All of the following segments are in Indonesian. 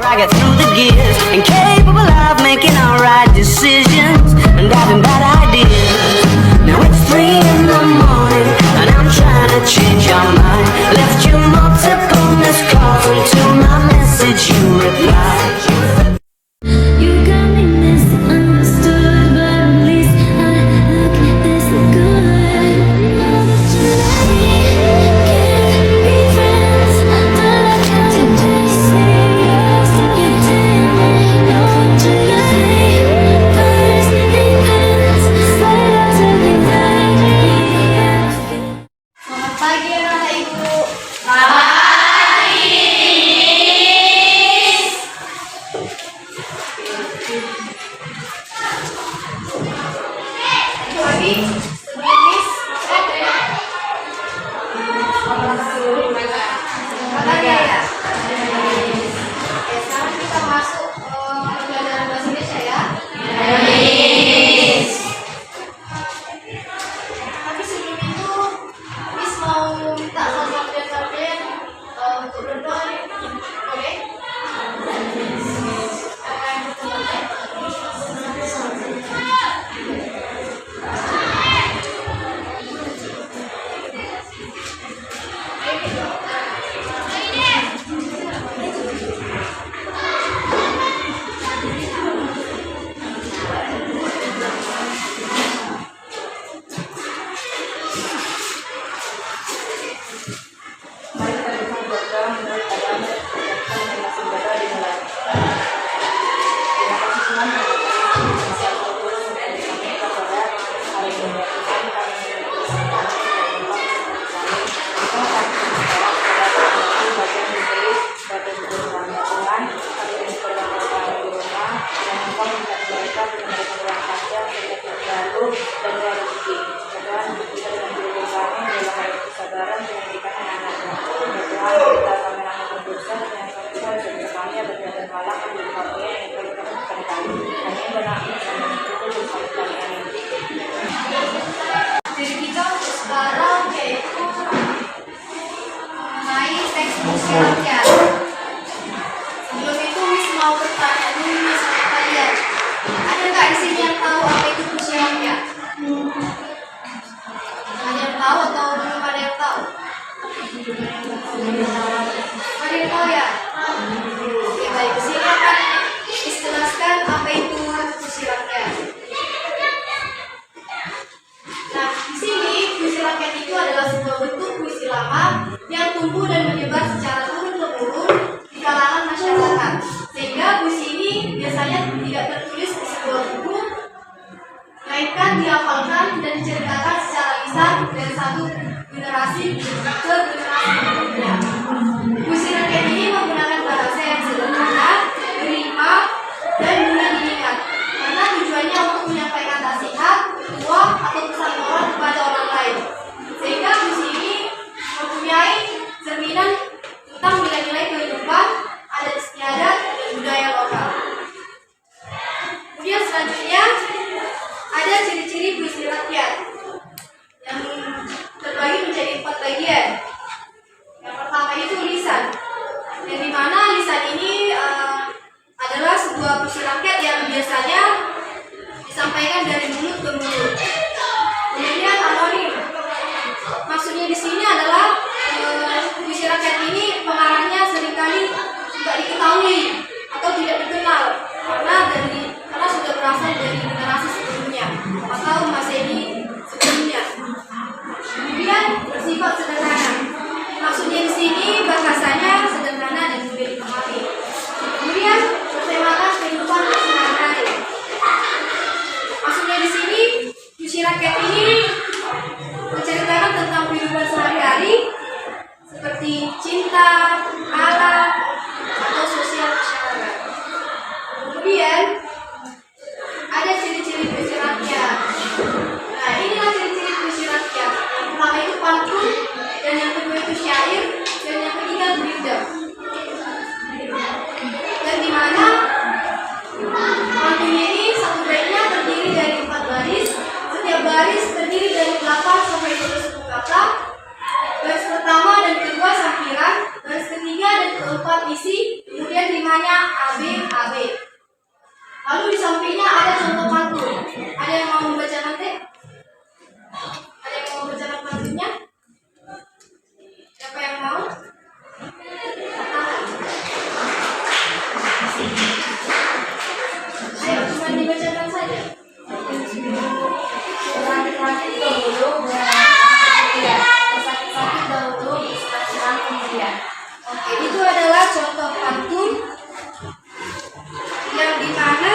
I get through the gears, incapable of making alright decisions and having bad ideas. Now it's 3 in the morning and I'm trying to change your mind. Left you multiple missed calls until my message you replied. You got me misunderstood, but at least I look this good. Now that you're can't be friends. But I can't just say yes, you didn't know tonight. First depends, later to be right. Selamat pagi anak ibu. Pagi. Sebelum Miss, ya. Sekarang kita masuk pelajaran bahasa Indonesia ya. Tapi sebelum itu, Miss mau minta sama kalian untuk berdoa nih. Boleh? Jadi kita untuk sekarang yaitu mengenai teks puisi rakyat. Sebelum itu Miss mau bertanya dulu nih sama kalian. Ada nggak di sini yang tahu apa itu puisi rakyat? Ada yang tahu atau belum ada yang tahu? Ada yang tahu ya? Oke baik, di sini akan dijelaskan apa itu puisi rakyat. Nah, di sini puisi rakyat itu adalah sebuah bentuk puisi lama yang tumbuh dan menyebar secara turun-temurun di kalangan masyarakat. Sehingga puisi ini biasanya tidak tertulis di sebuah buku, melainkan dihafalkan dan diceritakan secara lisan dari satu generasi ke generasi berikutnya. Puisi rakyat ini menggunakan bahasa yang sederhana, berima, dan mudah diingat, karena tujuannya untuk menyampaikan nasihat, petua, atau pesan moral kepada orang lain. Sehingga puisi ini mempunyai cerminan tentang nilai-nilai kehidupan, adat istiadat, dan budaya lokal. Kemudian selanjutnya ada ciri-ciri puisi rakyat yang terbagi menjadi 4 bagian. Yang pertama itu lisan, yang dimana lisan ini adalah sebuah puisi rakyat yang biasanya disampaikan dari mulut ke mulut. Kemudian anonim, maksudnya di sini adalah puisi rakyat ini pengarangnya seringkali tidak diketahui atau tidak dikenal karena sudah berasal dari generasi sebelumnya atau Masehi sebelumnya. Kemudian bersifat sederhana, maksudnya di sini bahasanya sederhana dan mudah dipahami. Kemudian bertemakan kehidupan sehari-hari. Maksudnya di sini puisi rakyat ini menceritakan tentang kehidupan sehari-hari seperti cinta, alam, atau sosial masyarakat. Kemudian ada ciri-ciri puisi rakyat. Nah, inilah ciri-ciri puisi rakyat. Yang pertama itu pantun, dan yang kedua itu syair, dan yang ketiga berita. Dan di mana pantunnya ini satu baitnya terdiri dari 4 baris, setiap baris terdiri dari 8 sampai 10 kata. Baris pertama dan kedua sampiran, baris ketiga dan keempat isi, kemudian kemudian rimanya AB AB. Lalu di sampingnya ada contoh pantun. Ada yang mau membaca nanti? Ada yang mau membaca pantunnya? Siapa yang mau? Ayo, cuma dibacakan saja. Sakit dahulu, sakit dahulu, bersenang-senang kemudian. Oke, itu adalah contoh pantun yang dimana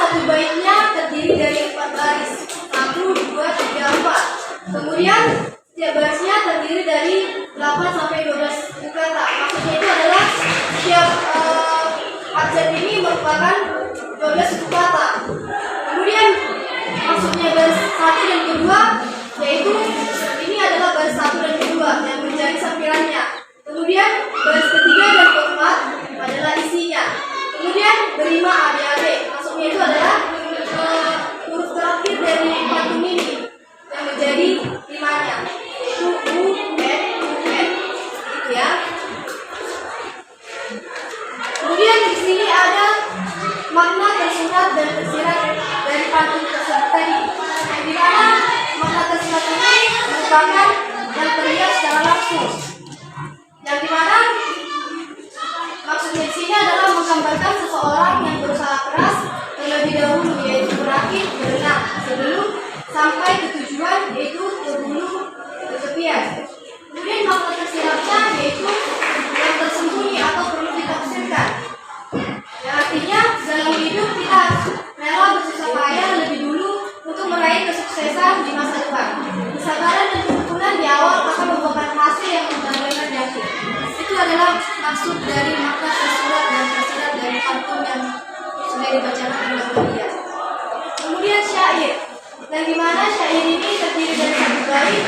satu baitnya terdiri dari 4 baris, 1, 2, 3, 4. Kemudian setiap barisnya terdiri dari 8 sampai 12 kata. Maksudnya itu adalah setiap abjad ini merupakan 12 kata. Kemudian maksudnya baris 1 dan kedua yaitu ini adalah baris 1 dan kedua yang menjadi sampirannya. Kemudian baris ketiga dan keempat adalah isinya. Kemudian berima adik-adik. Maksudnya itu adalah huruf terakhir dari pantun ini yang menjadi rimanya. Yaitu U, N, gitu ya. Kemudian di sini ada makna tersurat dan tersirat dari pantun tersebut tadi. Yang dimana makna tersurat ini merupakan yang terlihat secara langsung. Yang dimana maksudnya di sini adalah menggambarkan seseorang yang berusaha keras terlebih dahulu, yaitu berakit berenang sebelum sampai ke tujuan, yaitu ke hulu ke tepian. Kemudian makna tersiratnya yaitu yang tersembunyi atau perlu ditafsirkan. Yang artinya dalam hidup kita rela bersusah payah lebih dulu untuk meraih kesuksesan di masa depan. Kesabaran dan ketekunan di awal akan membuahkan hasil yang benar-benar yakin. Itu adalah maksud dari makna tersurat dan tersirat dari pantun yang sudah dibacakan oleh kalian. Kemudian syair, yang dimana syair ini terdiri dari 1 bait,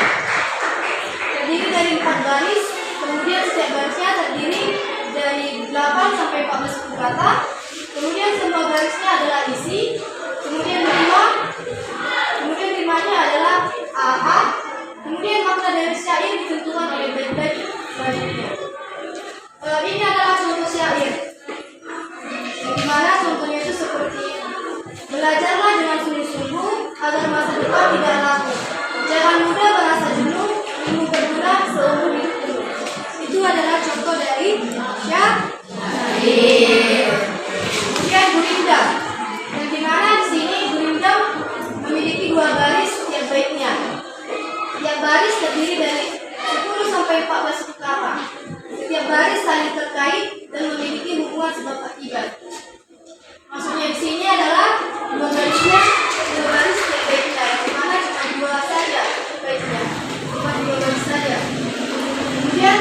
terdiri dari 4 baris, kemudian setiap barisnya terdiri dari 8 sampai 14 kata, kemudian semua barisnya adalah isi, kemudian rimanya adalah AA, kemudian makna dari syair ditentukan oleh bait-bait selanjutnya. Ini adalah contoh syair, yang dimana contohnya itu seperti belajarlah dengan sungguh-sungguh agar masa depan tidak laku. Jangan mudah merasa jenuh, ilmu berguna seumur hidup penuh. Itu adalah contoh dari syair. Kemudian gurindam, yang dimana di sini gurindam memiliki 2 baris setiap baitnya. Setiap baris terdiri dari 10 sampai 14 kata. Setiap baris saling terkait dan memiliki hubungan sebab akibat. Maksudnya di sini adalah 2 barisnya, 2 baris setiap baitnya, yang dimana cuma 2 saja baitnya, cuma 2 baris saja. Kemudian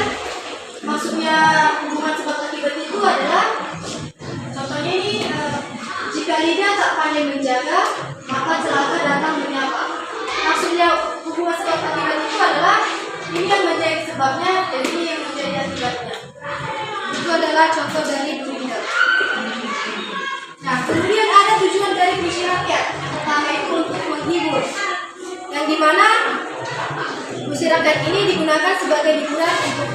maksudnya hubungan sebab akibat itu adalah contohnya ini jika lidah tak pandai menjaga maka celaka datang menyapa. Maksudnya hubungan sebab akibat itu adalah ini yang menjadi sebabnya dan ini yang menjadi akibatnya. Itu adalah contoh dari gurindam. Nah, kemudian ada tujuan dari puisi rakyat. Pertama itu untuk menghibur, yang dimana puisi rakyat ini digunakan sebagai hiburan untuk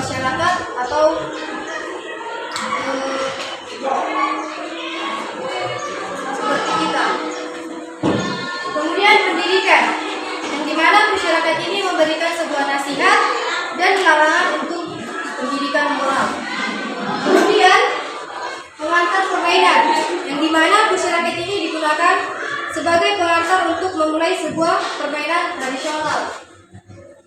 masyarakat atau seperti kita. Kemudian pendidikan, yang dimana puisi rakyat ini memberikan sebuah nasihat dan larangan untuk pendidikan moral. Kemudian pengantar permainan, yang dimana puisi rakyat ini digunakan sebagai pengantar untuk memulai sebuah permainan tradisional.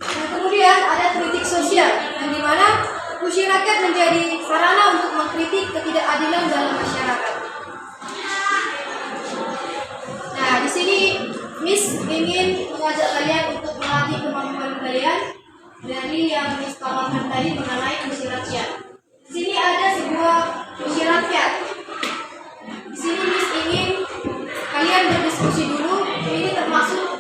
Dan kemudian ada kritik sosial, yang dimana puisi rakyat menjadi sarana untuk mengkritik ketidakadilan dalam masyarakat. Nah, di sini Miss ingin mengajak kalian untuk melatih kemampuan kalian dari yang Miss paparkan tadi mengenai puisi rakyat. Di sini ada sebuah puisi rakyat. Di sini Miss ingin kalian berdiskusi dulu. Ini termasuk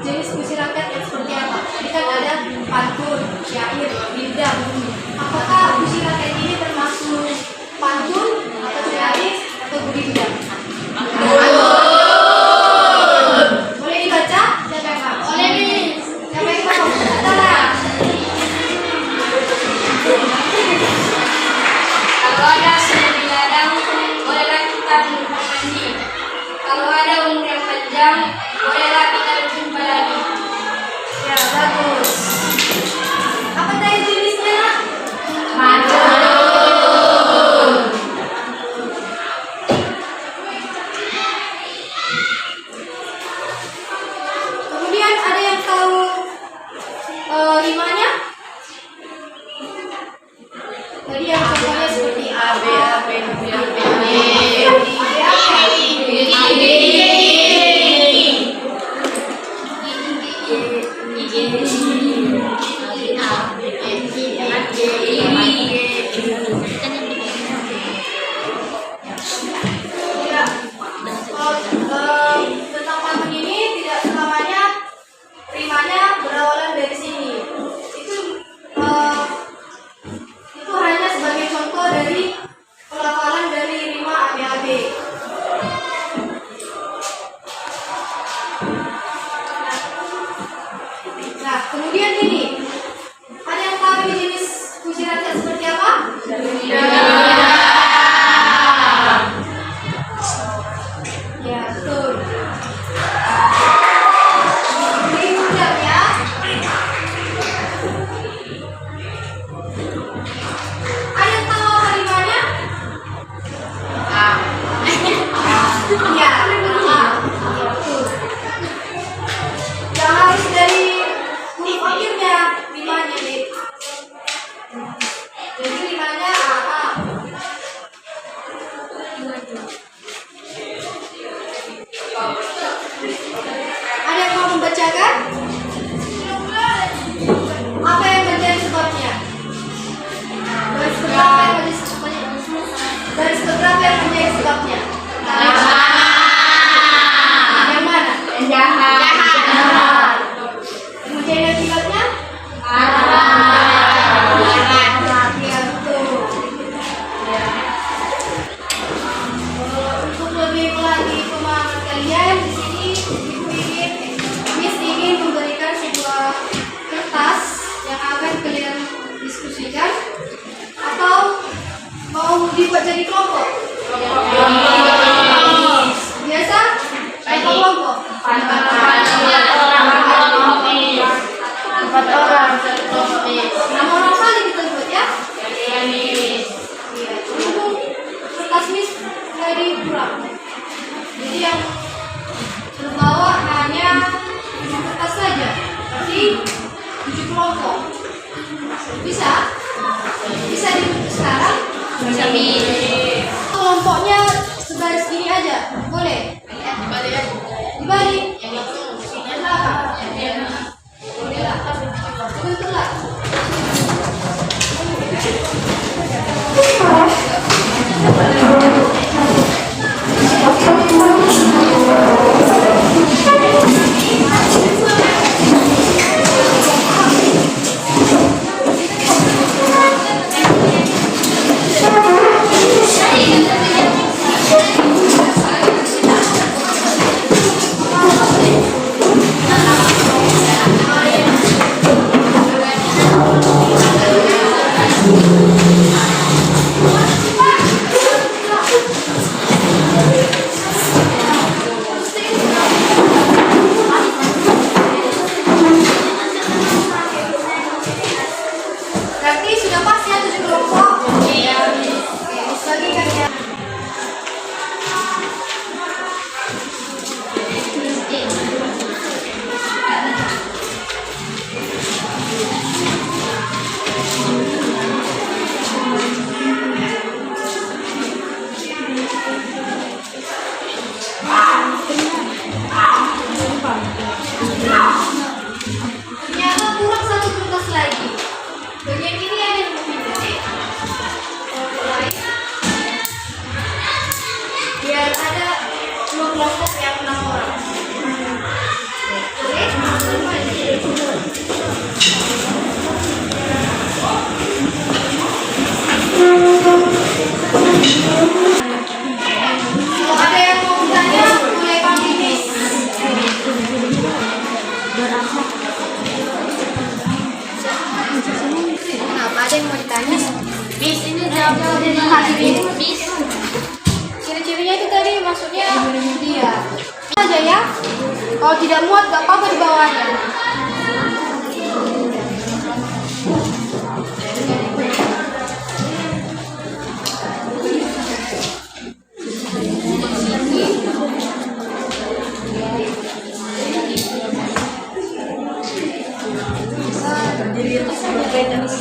jenis puisi rakyat yang seperti apa. Ini kan ada pantun, syair, gurindam. Apakah puisi rakyat ini termasuk pantun atau syair atau gurindam? Boleh dibaca? Siapa yang mau? Boleh, Miss. Siapa yang mau? bagus. Apa tadi jenisnya? Kemudian ada yang tahu rimanya? Tadi yang contohnya seperti A, B, A, B, B, A, B, tentang pantun ini tidak selamanya rimanya berawalan dari sini. Itu hanya sebagai contoh dari pelafalan dari rima ABAB. Nah, kemudian ini ada yang tahu ini jenis puisi rakyat seperti apa? Ya, betul. Berikutnya, ada yang tahu apa rimanya? Ya, betul. Yang harus dari huruf akhirnya rimanya nih. Jadi rimanya A. Ada yang mau membacakan? Apa yang menjadi sebabnya? Garis keberapa yang menjadi sebabnya? Yang mana? Jahat. Kemudian yang akibatnya? Ya, betul. Untuk lebih lagi pemahaman kalian, di sini Miss ingin memberikan sebuah kertas yang akan kalian diskusikan atau mau dibuat jadi kelompok? Biasa? Berapa kelompok? 4 orang. 6 orang kali kita buat ya? Iya. Berhubung kertas Miss jadi kurang. Jadi yang terbawa hanya 7 kertas saja. Berarti 7 kelompok. Bisa? Bisa dibentuk sekarang? Bisa. Kelompoknya sebaris gini aja. Boleh? Dibalik. Boleh lah. Bentuklah. Berarti sudah pas ya 7 kelompok? Iya. Oke, bagikan ya. Ternyata kurang 1 kertas lagi. Bagian ini ada yang memilih. Biar ada 2 kelompok yang 6 orang. Kalau ada yang mau bertanya, mulai panggil Miss. Kenapa ada yang mau ditanya? Miss, ini jawabnya Miss. Ciri-cirinya itu tadi maksudnya dia. Aja ya. Kalau tidak muat gak apa-apa di bawahnya. Kalau dia bisa yang limanya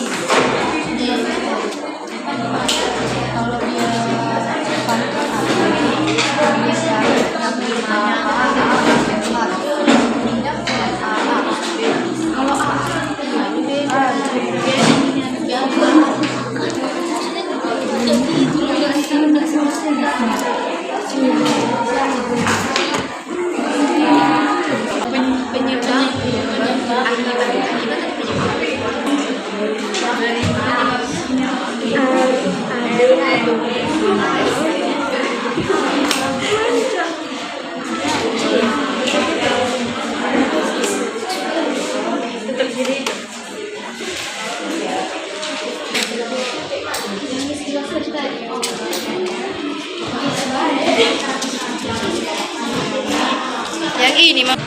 kalau yang ini mah.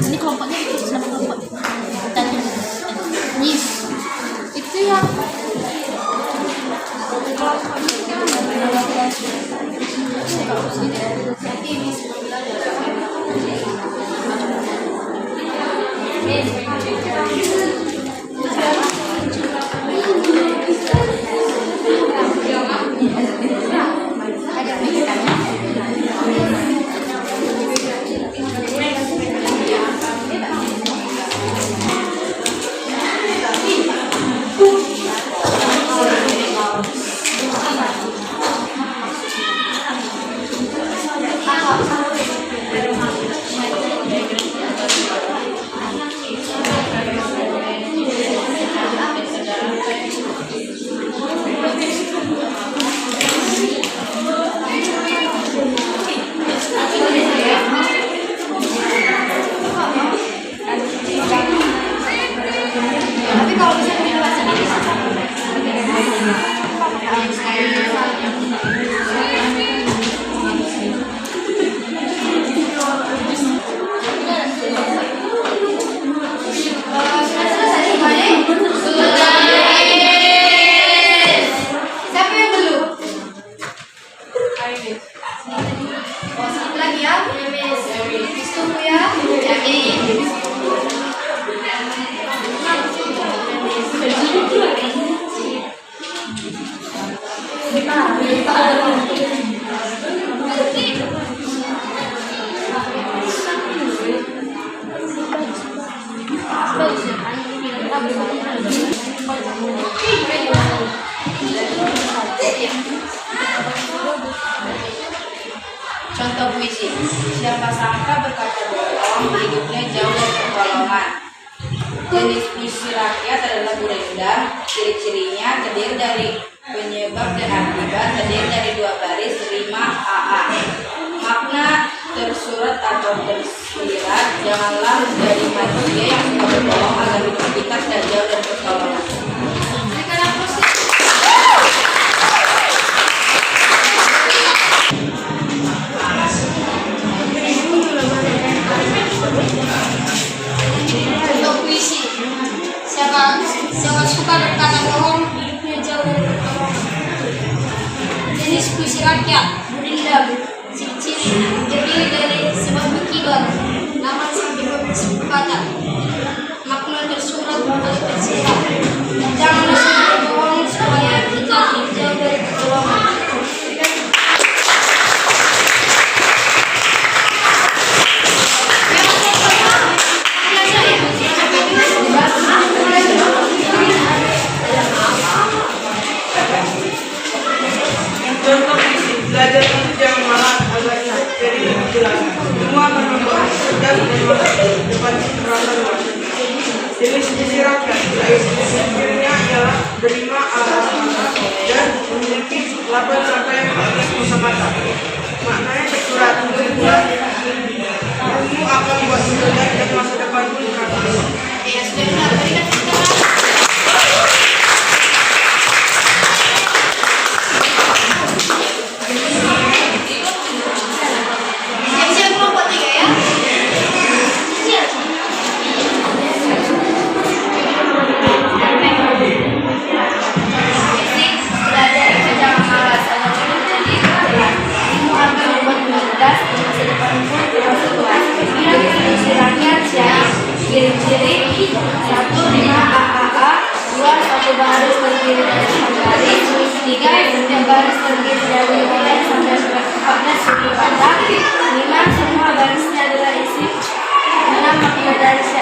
ini kelompoknya itu sama kelompok dan ini itu yang Contoh puisi, siapa sangka berkaca bolong, hidupnya jauh dari pertolongan. Jenis puisi rakyat adalah gurindam, ciri-cirinya terdiri dari penyebab dan akibat, terdiri dari 2 baris, rima, AA. Makna tersurat atau tersirat, janganlah menjadi manusia yang suka berbohong agar hidup kita tidak jauh dari pertolongan. untuk puisi siapa suka berkata bohong hidupnya jauh dari pertolongan. Jenis puisi rakyat gurindam, ciri-ciri terdiri dari sebab akibat, nama sampai kata, makna tersurat atau tersirat, janganlah suka berbohong supaya kita hidup jauh dari pertolongan. Contoh puisi, belajar untuk jangan malah agar jadi jelas. Semua akan membuat cerdas dan dapat terasa luas. Jenis puisi rakyat, ciri-cirinya adalah berima dan memiliki 8 sampai 14 kosakata. Maknanya tersurat, ilmu akan buat cerdas dan masa depan pun terasa. Ya sudah benar, tadi kan kita baris terdiri dari 6 baris. 3. Setiap baris terdiri dari nilai sampai bertepatnya segi patah. 5. Semua barisnya adalah isi. 6. Apabila barisnya